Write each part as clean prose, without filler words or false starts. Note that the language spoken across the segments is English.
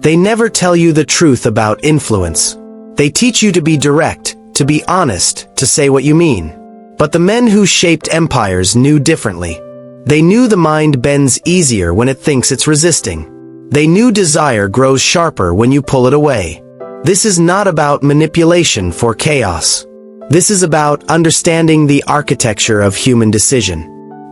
They never tell you the truth about influence. They teach you to be direct, to be honest, to say what you mean. But the men who shaped empires knew differently. They knew the mind bends easier when it thinks it's resisting. They knew desire grows sharper when you pull it away. This is not about manipulation for chaos. This is about understanding the architecture of human decision.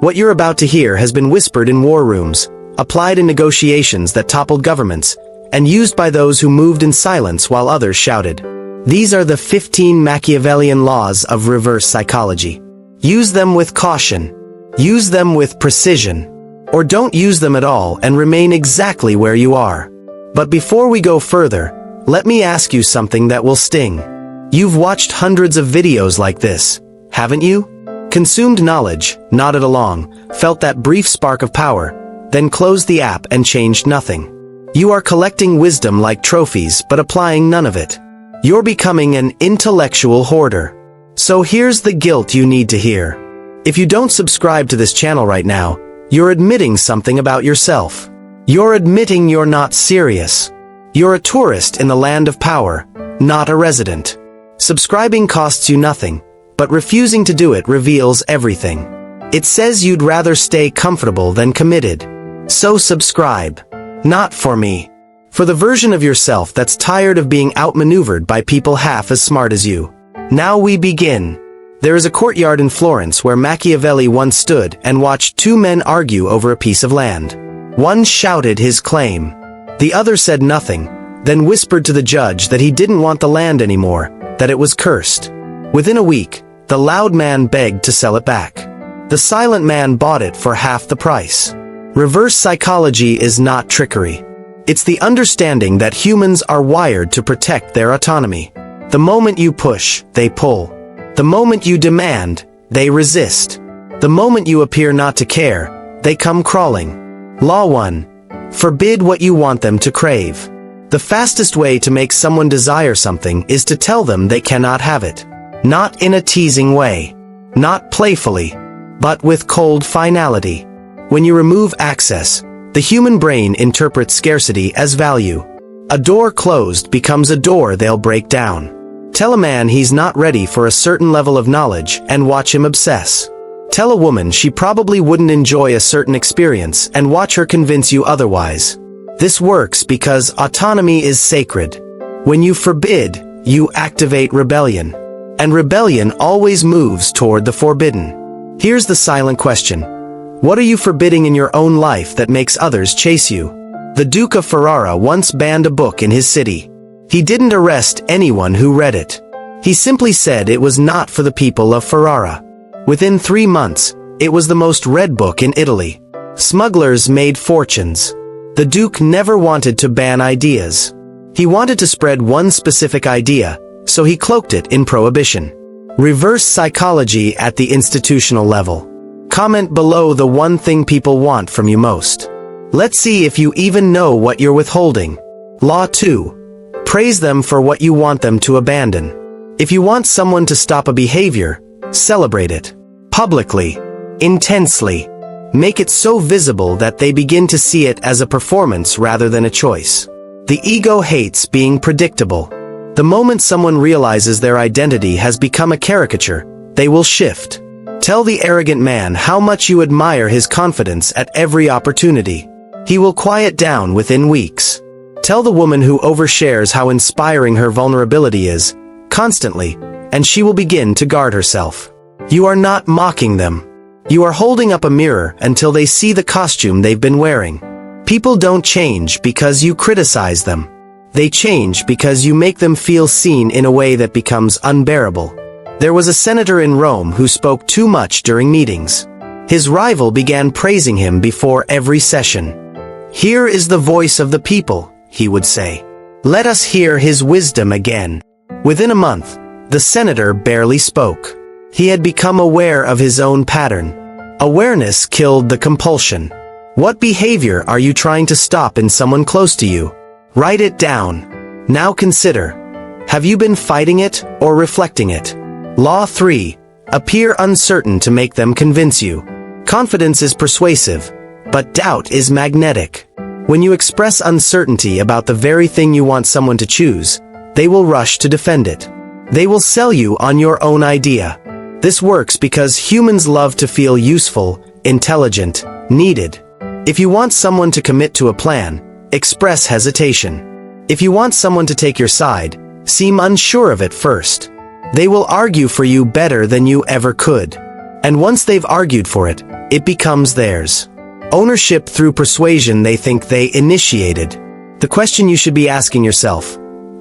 What you're about to hear has been whispered in war rooms, applied in negotiations that toppled governments, and used by those who moved in silence while others shouted. These are the 15 Machiavellian laws of reverse psychology. Use them with caution. Use them with precision. Or don't use them at all and remain exactly where you are. But before we go further, let me ask you something that will sting. You've watched hundreds of videos like this, haven't you? Consumed knowledge, nodded along, felt that brief spark of power, then closed the app and changed nothing. You are collecting wisdom like trophies but applying none of it. You're becoming an intellectual hoarder. So here's the guilt you need to hear. If you don't subscribe to this channel right now, you're admitting something about yourself. You're admitting you're not serious. You're a tourist in the land of power, not a resident. Subscribing costs you nothing, but refusing to do it reveals everything. It says you'd rather stay comfortable than committed. So subscribe. Not for me. For the version of yourself that's tired of being outmaneuvered by people half as smart as you. Now we begin. There is a courtyard in Florence where Machiavelli once stood and watched two men argue over a piece of land. One shouted his claim. The other said nothing, then whispered to the judge that he didn't want the land anymore, that it was cursed. Within a week, the loud man begged to sell it back. The silent man bought it for half the price. Reverse psychology is not trickery. It's the understanding that humans are wired to protect their autonomy. The moment you push, they pull. The moment you demand, they resist. The moment you appear not to care, they come crawling. Law 1. Forbid what you want them to crave. The fastest way to make someone desire something is to tell them they cannot have it. Not in a teasing way. Not playfully. But with cold finality. When you remove access, the human brain interprets scarcity as value. A door closed becomes a door they'll break down. Tell a man he's not ready for a certain level of knowledge and watch him obsess. Tell a woman she probably wouldn't enjoy a certain experience and watch her convince you otherwise. This works because autonomy is sacred. When you forbid, you activate rebellion. And rebellion always moves toward the forbidden. Here's the silent question. What are you forbidding in your own life that makes others chase you? The Duke of Ferrara once banned a book in his city. He didn't arrest anyone who read it. He simply said it was not for the people of Ferrara. Within 3 months, it was the most read book in Italy. Smugglers made fortunes. The Duke never wanted to ban ideas. He wanted to spread one specific idea, so he cloaked it in prohibition. Reverse psychology at the institutional level. Comment below the one thing people want from you most. Let's see if you even know what you're withholding. Law 2. Praise them for what you want them to abandon. If you want someone to stop a behavior, celebrate it. Publicly. Intensely. Make it so visible that they begin to see it as a performance rather than a choice. The ego hates being predictable. The moment someone realizes their identity has become a caricature, they will shift. Tell the arrogant man how much you admire his confidence at every opportunity. He will quiet down within weeks. Tell the woman who overshares how inspiring her vulnerability is, constantly, and she will begin to guard herself. You are not mocking them. You are holding up a mirror until they see the costume they've been wearing. People don't change because you criticize them. They change because you make them feel seen in a way that becomes unbearable. There was a senator in Rome who spoke too much during meetings. His rival began praising him before every session. "Here is the voice of the people," he would say. "Let us hear his wisdom again." Within a month, the senator barely spoke. He had become aware of his own pattern. Awareness killed the compulsion. What behavior are you trying to stop in someone close to you? Write it down. Now consider. Have you been fighting it or reflecting it? Law 3. Appear uncertain to make them convince you. Confidence is persuasive, but doubt is magnetic. When you express uncertainty about the very thing you want someone to choose, they will rush to defend it. They will sell you on your own idea. This works because humans love to feel useful, intelligent, needed. If you want someone to commit to a plan, express hesitation. If you want someone to take your side, seem unsure of it first. They will argue for you better than you ever could. And once they've argued for it, it becomes theirs. Ownership through persuasion they think they initiated. The question you should be asking yourself: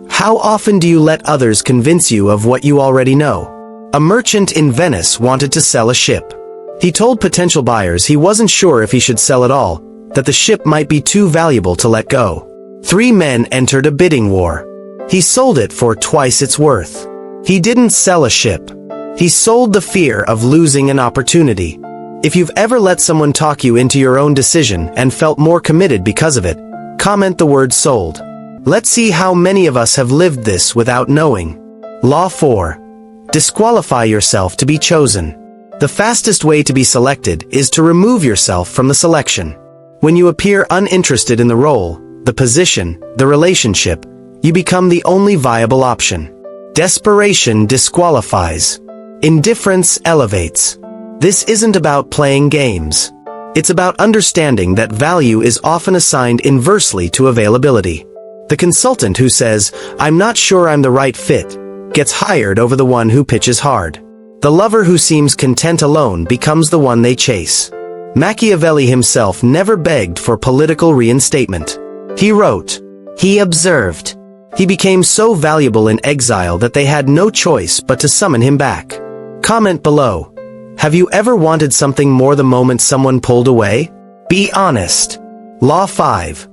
how often do you let others convince you of what you already know? A merchant in Venice wanted to sell a ship. He told potential buyers he wasn't sure if he should sell at all, that the ship might be too valuable to let go. 3 men entered a bidding war. He sold it for twice its worth. He didn't sell a ship. He sold the fear of losing an opportunity. If you've ever let someone talk you into your own decision and felt more committed because of it, comment the word sold. Let's see how many of us have lived this without knowing. Law 4. Disqualify yourself to be chosen. The fastest way to be selected is to remove yourself from the selection. When you appear uninterested in the role, the position, the relationship, you become the only viable option. Desperation disqualifies. Indifference elevates. This isn't about playing games. It's about understanding that value is often assigned inversely to availability. The consultant who says, "I'm not sure I'm the right fit," gets hired over the one who pitches hard. The lover who seems content alone becomes the one they chase. Machiavelli himself never begged for political reinstatement. He wrote, he observed. He became so valuable in exile that they had no choice but to summon him back. Comment below. Have you ever wanted something more the moment someone pulled away? Be honest. Law 5.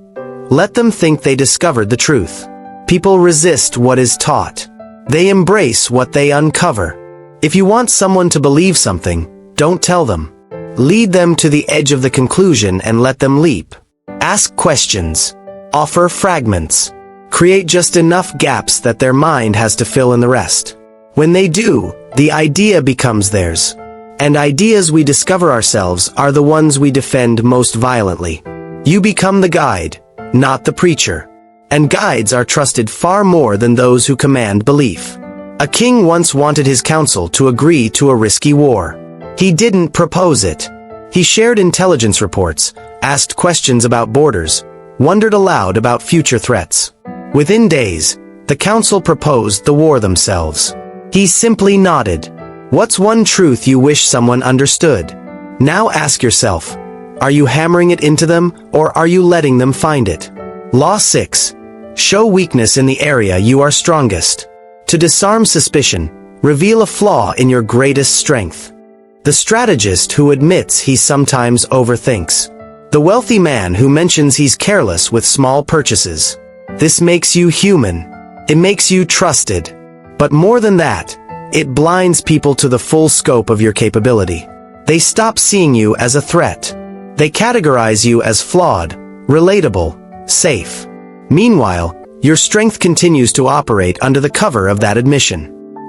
Let them think they discovered the truth. People resist what is taught. They embrace what they uncover. If you want someone to believe something, don't tell them. Lead them to the edge of the conclusion and let them leap. Ask questions. Offer fragments. Create just enough gaps that their mind has to fill in the rest. When they do, the idea becomes theirs. And ideas we discover ourselves are the ones we defend most violently. You become the guide, not the preacher. And guides are trusted far more than those who command belief. A king once wanted his council to agree to a risky war. He didn't propose it. He shared intelligence reports, asked questions about borders, wondered aloud about future threats. Within days, the council proposed the war themselves. He simply nodded. What's one truth you wish someone understood? Now ask yourself, are you hammering it into them, or are you letting them find it? Law 6. Show weakness in the area you are strongest. To disarm suspicion, reveal a flaw in your greatest strength. The strategist who admits he sometimes overthinks. The wealthy man who mentions he's careless with small purchases. This makes you human. It makes you trusted. But more than that, it blinds people to the full scope of your capability. They stop seeing you as a threat. They categorize you as flawed, relatable, safe. Meanwhile, your strength continues to operate under the cover of that admission.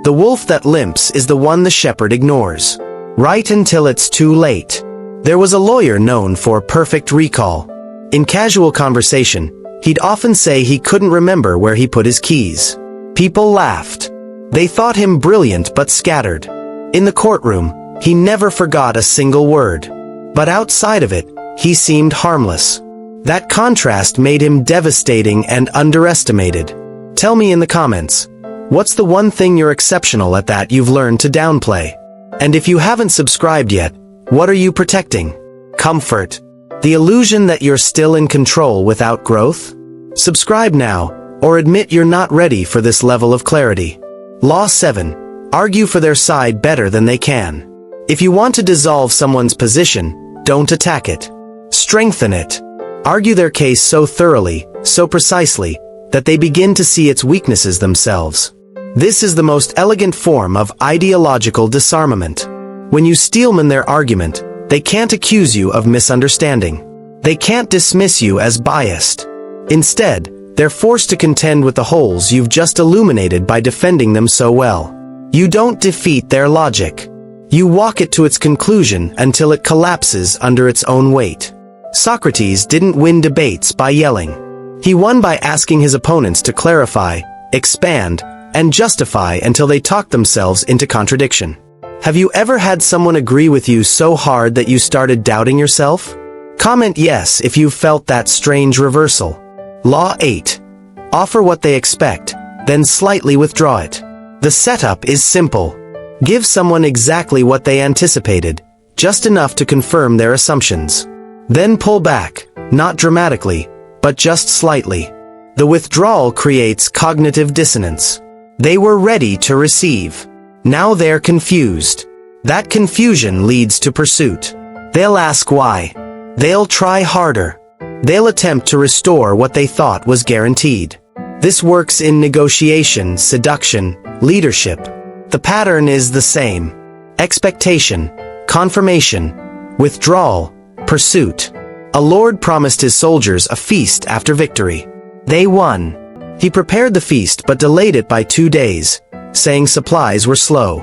The wolf that limps is the one the shepherd ignores. Right until it's too late. There was a lawyer known for perfect recall. In casual conversation, he'd often say he couldn't remember where he put his keys. People laughed. They thought him brilliant but scattered. In the courtroom, he never forgot a single word. But outside of it, he seemed harmless. That contrast made him devastating and underestimated. Tell me in the comments, what's the one thing you're exceptional at that you've learned to downplay? And if you haven't subscribed yet, what are you protecting? Comfort. The illusion that you're still in control without growth? Subscribe now, or admit you're not ready for this level of clarity. Law 7. Argue for their side better than they can. If you want to dissolve someone's position, don't attack it. Strengthen it. Argue their case so thoroughly, so precisely, that they begin to see its weaknesses themselves. This is the most elegant form of ideological disarmament. When you steelman their argument, they can't accuse you of misunderstanding. They can't dismiss you as biased. Instead, they're forced to contend with the holes you've just illuminated by defending them so well. You don't defeat their logic. You walk it to its conclusion until it collapses under its own weight. Socrates didn't win debates by yelling. He won by asking his opponents to clarify, expand, and justify until they talked themselves into contradiction. Have you ever had someone agree with you so hard that you started doubting yourself? Comment yes if you've felt that strange reversal. Law 8. Offer what they expect, then slightly withdraw it. The setup is simple. Give someone exactly what they anticipated, just enough to confirm their assumptions. Then pull back, not dramatically, but just slightly. The withdrawal creates cognitive dissonance. They were ready to receive. Now they're confused. That confusion leads to pursuit. They'll ask why. They'll try harder. They'll attempt to restore what they thought was guaranteed. This works in negotiation, seduction, leadership. The pattern is the same. Expectation, confirmation, withdrawal, pursuit. A lord promised his soldiers a feast after victory. They won. He prepared the feast but delayed it by 2 days, saying supplies were slow.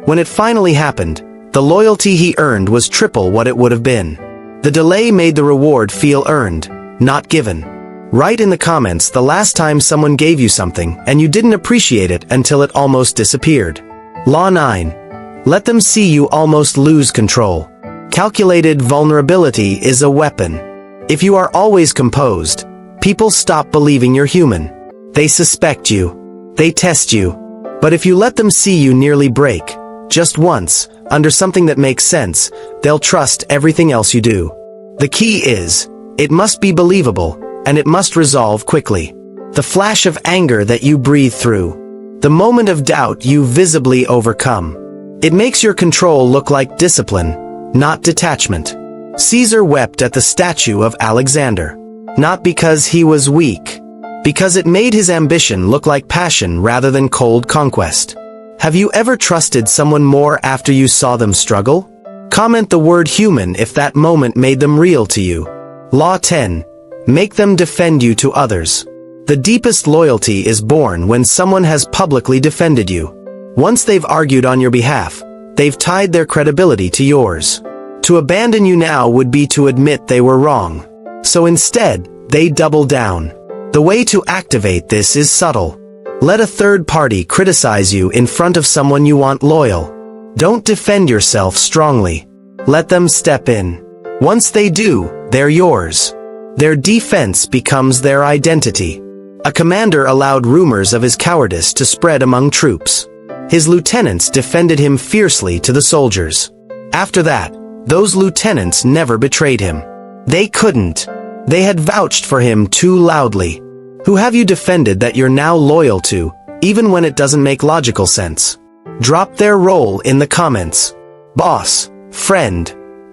When it finally happened, the loyalty he earned was triple what it would have been. The delay made the reward feel earned, not given. Write in the comments the last time someone gave you something and you didn't appreciate it until it almost disappeared. Law 9. Let them see you almost lose control. Calculated vulnerability is a weapon. If you are always composed, people stop believing you're human. They suspect you. They test you. But if you let them see you nearly break, just once, under something that makes sense, they'll trust everything else you do. The key is, it must be believable, and it must resolve quickly. The flash of anger that you breathe through. The moment of doubt you visibly overcome. It makes your control look like discipline, not detachment. Caesar wept at the statue of Alexander. Not because he was weak. Because it made his ambition look like passion rather than cold conquest. Have you ever trusted someone more after you saw them struggle? Comment the word human if that moment made them real to you. Law 10. Make them defend you to others. The deepest loyalty is born when someone has publicly defended you. Once they've argued on your behalf, they've tied their credibility to yours. To abandon you now would be to admit they were wrong. So instead, they double down. The way to activate this is subtle. Let a third party criticize you in front of someone you want loyal. Don't defend yourself strongly. Let them step in. Once they do, they're yours. Their defense becomes their identity. A commander allowed rumors of his cowardice to spread among troops. His lieutenants defended him fiercely to the soldiers. After that, those lieutenants never betrayed him. They couldn't. They had vouched for him too loudly. Who have you defended that you're now loyal to, even when it doesn't make logical sense? Drop their role in the comments. Boss, friend,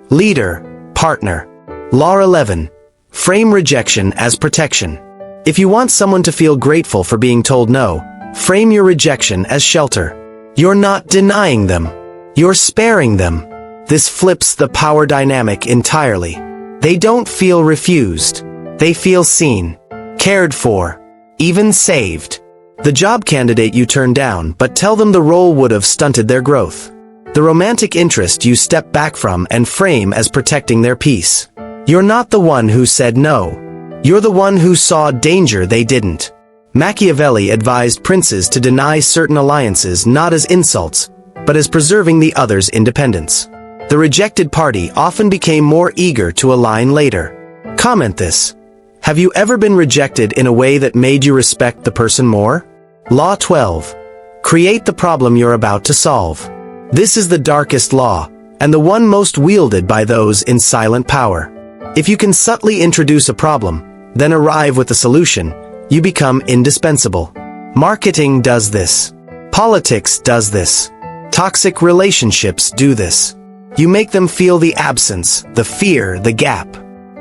leader, partner. Law 11. Frame rejection as protection. If you want someone to feel grateful for being told no, frame your rejection as shelter. You're not denying them. You're sparing them. This flips the power dynamic entirely. They don't feel refused. They feel seen, cared for, even saved. The job candidate you turn down, but tell them the role would have stunted their growth. The romantic interest you step back from and frame as protecting their peace. You're not the one who said no. You're the one who saw danger they didn't. Machiavelli advised princes to deny certain alliances not as insults, but as preserving the other's independence. The rejected party often became more eager to align later. Comment this. Have you ever been rejected in a way that made you respect the person more? Law 12. Create the problem you're about to solve. This is the darkest law, and the one most wielded by those in silent power. If you can subtly introduce a problem, then arrive with a solution, you become indispensable. Marketing does this. Politics does this. Toxic relationships do this. You make them feel the absence, the fear, the gap.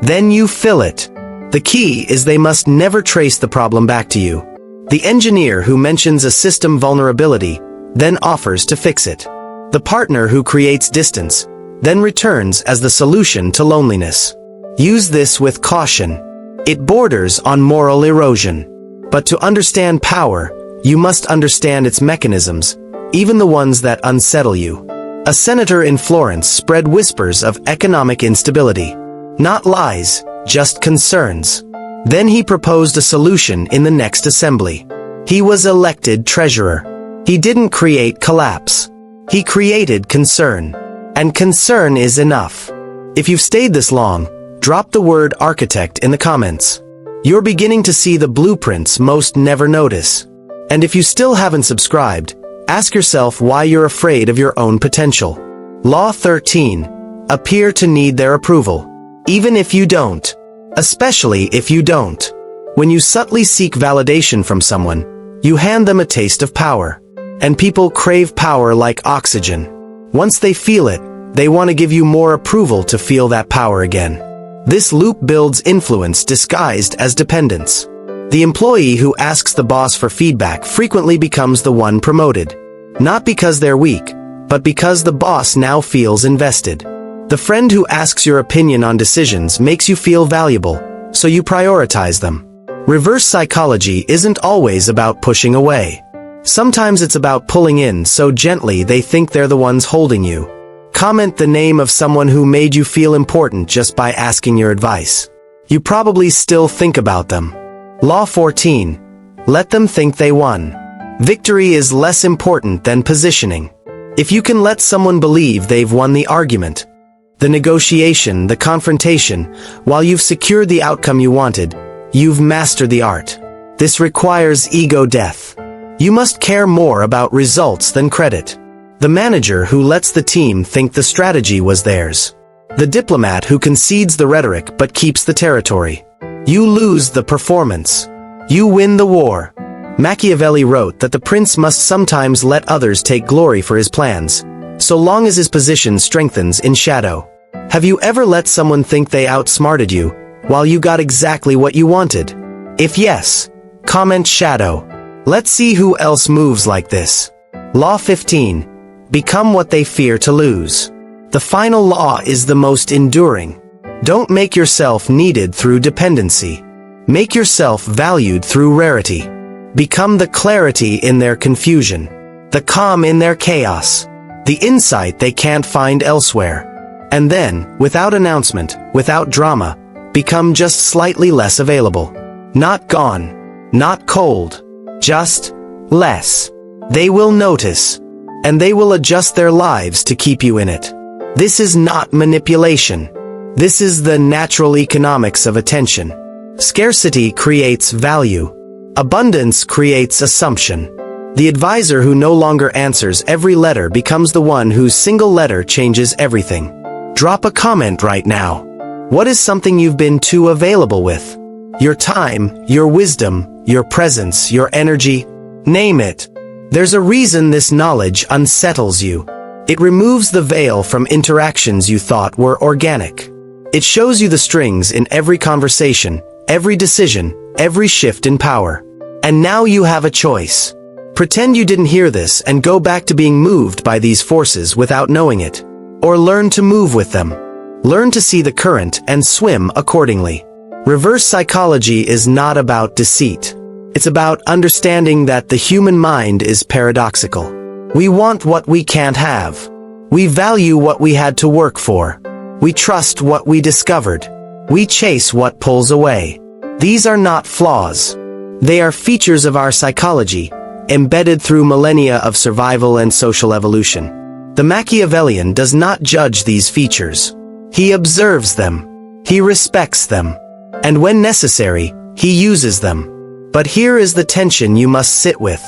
Then you fill it. The key is they must never trace the problem back to you. The engineer who mentions a system vulnerability then offers to fix it. The partner who creates distance then returns as the solution to loneliness. Use this with caution. It borders on moral erosion. But to understand power, you must understand its mechanisms, even the ones that unsettle you. A senator in Florence spread whispers of economic instability. Not lies, just concerns. Then he proposed a solution in the next assembly. He was elected treasurer. He didn't create collapse. He created concern. And concern is enough. If you've stayed this long, drop the word architect in the comments. You're beginning to see the blueprints most never notice. And if you still haven't subscribed, ask yourself why you're afraid of your own potential. Law 13. Appear to need their approval. Even if you don't. Especially if you don't. When you subtly seek validation from someone, you hand them a taste of power. And people crave power like oxygen. Once they feel it, they want to give you more approval to feel that power again. This loop builds influence disguised as dependence. The employee who asks the boss for feedback frequently becomes the one promoted. Not because they're weak, but because the boss now feels invested. The friend who asks your opinion on decisions makes you feel valuable, so you prioritize them. Reverse psychology isn't always about pushing away. Sometimes it's about pulling in so gently they think they're the ones holding you. Comment the name of someone who made you feel important just by asking your advice. You probably still think about them. Law 14. Let them think they won. Victory is less important than positioning. If you can let someone believe they've won the argument, the negotiation, the confrontation, while you've secured the outcome you wanted, you've mastered the art. This requires ego death. You must care more about results than credit. The manager who lets the team think the strategy was theirs. The diplomat who concedes the rhetoric but keeps the territory. You lose the performance. You win the war. Machiavelli wrote that the prince must sometimes let others take glory for his plans, so long as his position strengthens in shadow. Have you ever let someone think they outsmarted you, while you got exactly what you wanted? If yes, comment shadow. Let's see who else moves like this. Law 15. Become what they fear to lose. The final law is the most enduring. Don't make yourself needed through dependency. Make yourself valued through rarity. Become the clarity in their confusion, the calm in their chaos, the insight they can't find elsewhere. And then, without announcement, without drama, become just slightly less available. Not gone, not cold, just less. They will notice. And they will adjust their lives to keep you in it. This is not manipulation. This is the natural economics of attention. Scarcity creates value. Abundance creates assumption. The advisor who no longer answers every letter becomes the one whose single letter changes everything. Drop a comment right now. What is something you've been too available with? Your time, your wisdom, your presence, your energy? Name it. There's a reason this knowledge unsettles you. It removes the veil from interactions you thought were organic. It shows you the strings in every conversation, every decision, every shift in power. And now you have a choice. Pretend you didn't hear this and go back to being moved by these forces without knowing it. Or learn to move with them. Learn to see the current and swim accordingly. Reverse psychology is not about deceit. It's about understanding that the human mind is paradoxical. We want what we can't have. We value what we had to work for. We trust what we discovered. We chase what pulls away. These are not flaws. They are features of our psychology, embedded through millennia of survival and social evolution. The Machiavellian does not judge these features. He observes them. He respects them. And when necessary, he uses them. But here is the tension you must sit with.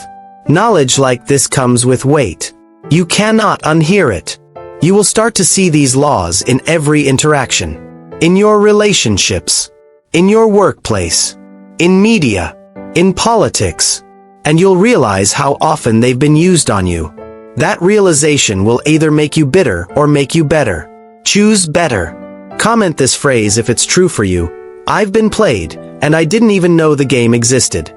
Knowledge like this comes with weight. You cannot unhear it. You will start to see these laws in every interaction. In your relationships. In your workplace. In media. In politics. And you'll realize how often they've been used on you. That realization will either make you bitter or make you better. Choose better. Comment this phrase if it's true for you. I've been played, and I didn't even know the game existed.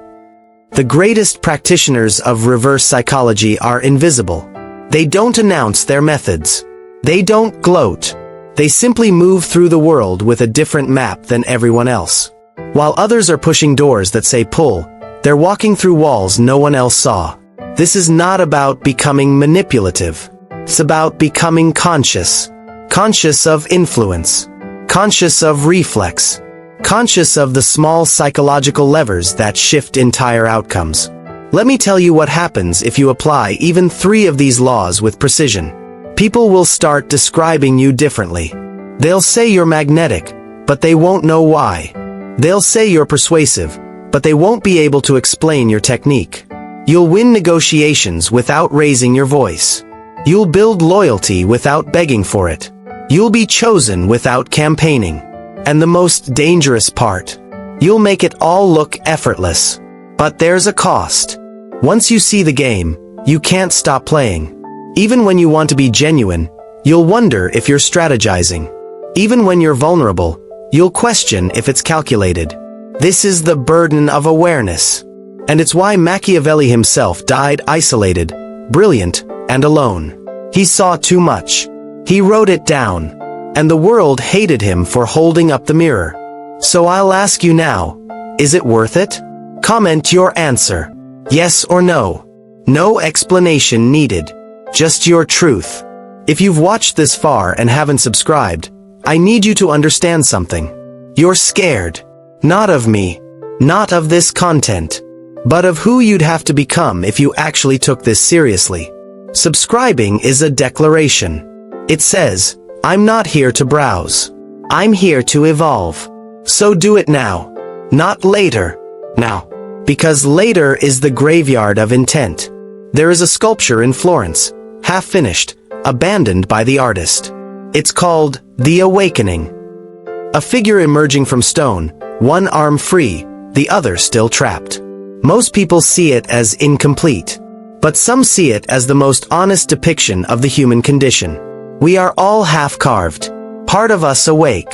The greatest practitioners of reverse psychology are invisible. They don't announce their methods. They don't gloat. They simply move through the world with a different map than everyone else. While others are pushing doors that say pull, they're walking through walls no one else saw. This is not about becoming manipulative. It's about becoming conscious. Conscious of influence. conscious of reflex, conscious of the small psychological levers that shift entire outcomes. Let me tell you what happens if you apply even 3 of these laws with precision. People will start describing you differently. They'll say you're magnetic, but they won't know why. They'll say you're persuasive, but they won't be able to explain your technique. You'll win negotiations without raising your voice. You'll build loyalty without begging for it. You'll be chosen without campaigning. And the most dangerous part, you'll make it all look effortless. But there's a cost. Once you see the game, you can't stop playing. Even when you want to be genuine, you'll wonder if you're strategizing. Even when you're vulnerable, you'll question if it's calculated. This is the burden of awareness. And it's why Machiavelli himself died isolated, brilliant, and alone. He saw too much. He wrote it down. And the world hated him for holding up the mirror. So I'll ask you now, is it worth it? Comment your answer. Yes or no. No explanation needed. Just your truth. If you've watched this far and haven't subscribed, I need you to understand something. You're scared. Not of me. Not of this content. But of who you'd have to become if you actually took this seriously. Subscribing is a declaration. It says, I'm not here to browse. I'm here to evolve. So do it now. Not later. Now. Because later is the graveyard of intent. There is a sculpture in Florence, half finished, abandoned by the artist. It's called The Awakening. A figure emerging from stone, one arm free, the other still trapped. Most people see it as incomplete, but some see it as the most honest depiction of the human condition. We are all half-carved, part of us awake,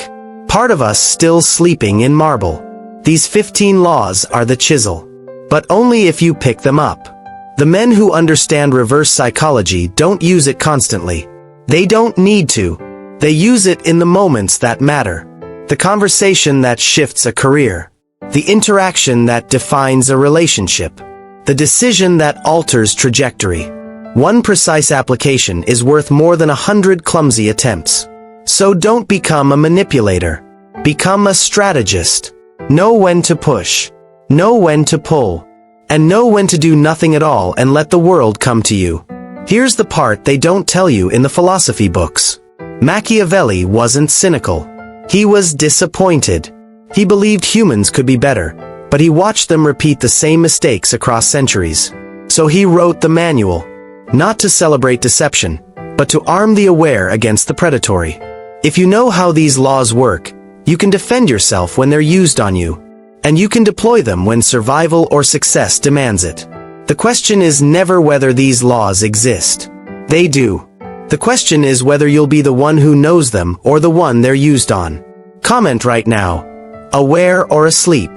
part of us still sleeping in marble. These 15 laws are the chisel, but only if you pick them up. The men who understand reverse psychology don't use it constantly. They don't need to. They use it in the moments that matter. The conversation that shifts a career. The interaction that defines a relationship. The decision that alters trajectory. One precise application is worth more than 100 clumsy attempts. So don't become a manipulator. Become a strategist. Know when to push. Know when to pull. And know when to do nothing at all and let the world come to you. Here's the part they don't tell you in the philosophy books. Machiavelli wasn't cynical. He was disappointed. He believed humans could be better, but he watched them repeat the same mistakes across centuries. So he wrote the manual, not to celebrate deception, but to arm the aware against the predatory. If you know how these laws work, you can defend yourself when they're used on you, and you can deploy them when survival or success demands it. The question is never whether these laws exist. They do. The question is whether you'll be the one who knows them or the one they're used on. Comment right now. Aware or asleep?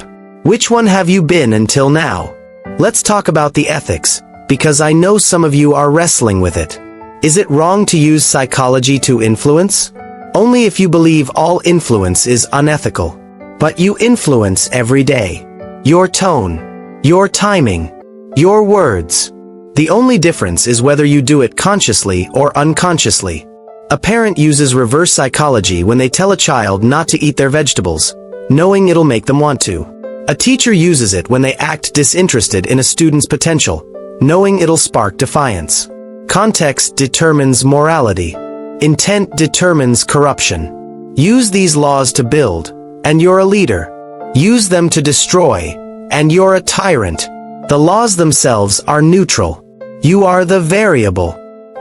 Which one have you been until now? Let's talk about the ethics, because I know some of you are wrestling with it. Is it wrong to use psychology to influence? Only if you believe all influence is unethical. But you influence every day. Your tone, your timing, your words. The only difference is whether you do it consciously or unconsciously. A parent uses reverse psychology when they tell a child not to eat their vegetables, knowing it'll make them want to. A teacher uses it when they act disinterested in a student's potential, knowing it'll spark defiance. Context determines morality. Intent determines corruption. Use these laws to build, and you're a leader. Use them to destroy, and you're a tyrant. The laws themselves are neutral. You are the variable.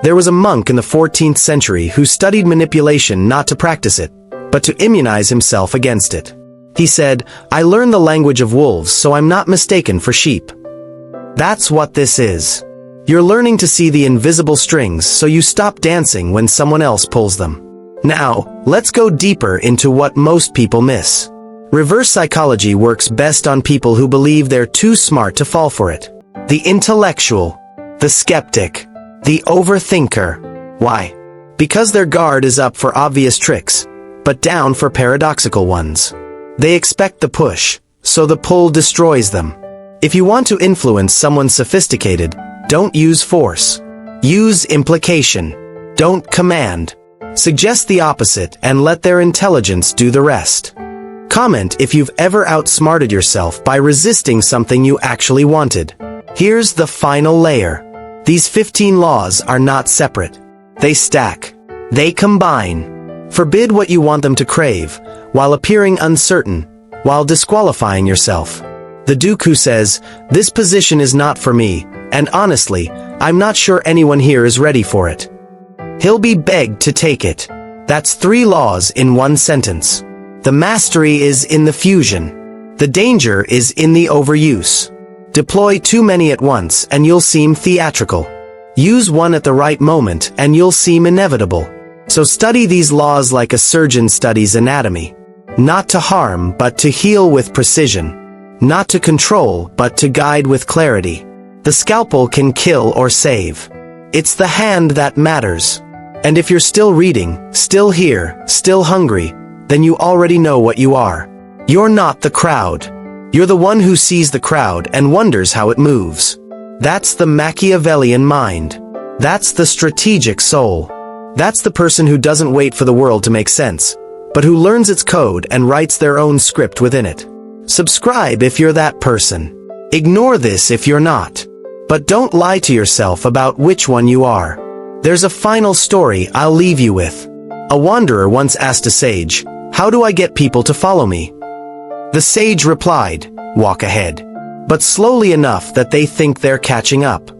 There was a monk in the 14th century who studied manipulation not to practice it, but to immunize himself against it. He said, I learned the language of wolves so I'm not mistaken for sheep. That's what this is. You're learning to see the invisible strings so you stop dancing when someone else pulls them. Now, let's go deeper into what most people miss. Reverse psychology works best on people who believe they're too smart to fall for it. The intellectual, the skeptic, the overthinker. Why? Because their guard is up for obvious tricks, but down for paradoxical ones. They expect the push, so the pull destroys them. If you want to influence someone sophisticated, don't use force. Use implication. Don't command. Suggest the opposite and let their intelligence do the rest. Comment if you've ever outsmarted yourself by resisting something you actually wanted. Here's the final layer. These 15 laws are not separate. They stack. They combine. Forbid what you want them to crave, while appearing uncertain, while disqualifying yourself. The Duke who says, "This position is not for me, and honestly, I'm not sure anyone here is ready for it." He'll be begged to take it. That's 3 laws in one sentence. The mastery is in the fusion. The danger is in the overuse. Deploy too many at once and you'll seem theatrical. Use one at the right moment and you'll seem inevitable. So study these laws like a surgeon studies anatomy. Not to harm, but to heal with precision. Not to control, but to guide with clarity. The scalpel can kill or save. It's the hand that matters. And if you're still reading, still here, still hungry, then you already know what you are. You're not the crowd. You're the one who sees the crowd and wonders how it moves. That's the Machiavellian mind. That's the strategic soul. That's the person who doesn't wait for the world to make sense, but who learns its code and writes their own script within it. Subscribe if you're that person. Ignore this if you're not. But don't lie to yourself about which one you are. There's a final story I'll leave you with. A wanderer once asked a sage, "How do I get people to follow me?" The sage replied, "Walk ahead, but slowly enough that they think they're catching up."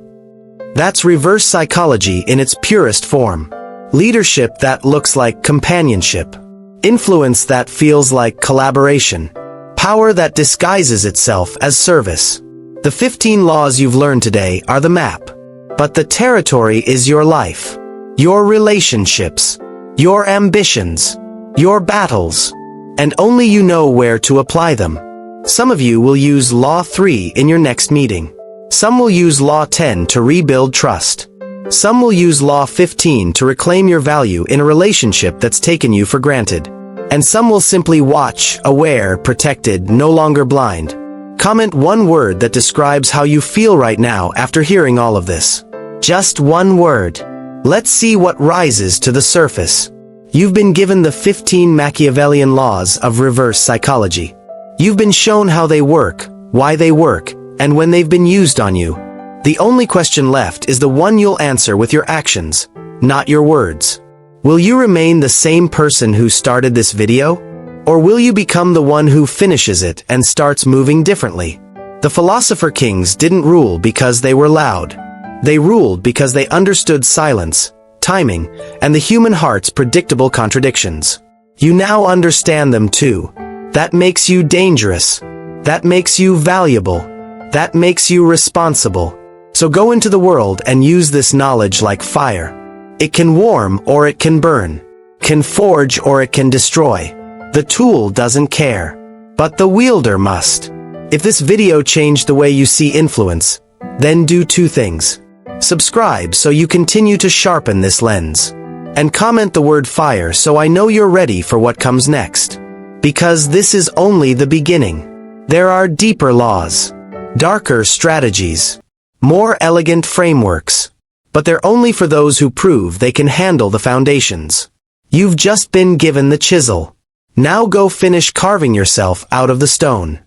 That's reverse psychology in its purest form. Leadership that looks like companionship. Influence that feels like collaboration. Power that disguises itself as service. The 15 laws you've learned today are the map. But the territory is your life. Your relationships. Your ambitions. Your battles. And only you know where to apply them. Some of you will use Law 3 in your next meeting. Some will use Law 10 to rebuild trust. Some will use Law 15 to reclaim your value in a relationship that's taken you for granted. And some will simply watch, aware, protected, no longer blind. Comment one word that describes how you feel right now after hearing all of this. Just one word. Let's see what rises to the surface. You've been given the 15 Machiavellian laws of reverse psychology. You've been shown how they work, why they work, and when they've been used on you. The only question left is the one you'll answer with your actions, not your words. Will you remain the same person who started this video? Or will you become the one who finishes it and starts moving differently? The philosopher kings didn't rule because they were loud. They ruled because they understood silence, timing, and the human heart's predictable contradictions. You now understand them too. That makes you dangerous. That makes you valuable. That makes you responsible. So go into the world and use this knowledge like fire. It can warm or it can burn, can forge or it can destroy. The tool doesn't care, but the wielder must. If this video changed the way you see influence, then do 2 things. Subscribe so you continue to sharpen this lens. And comment the word fire so I know you're ready for what comes next. Because this is only the beginning. There are deeper laws, darker strategies, more elegant frameworks. But they're only for those who prove they can handle the foundations. You've just been given the chisel. Now go finish carving yourself out of the stone.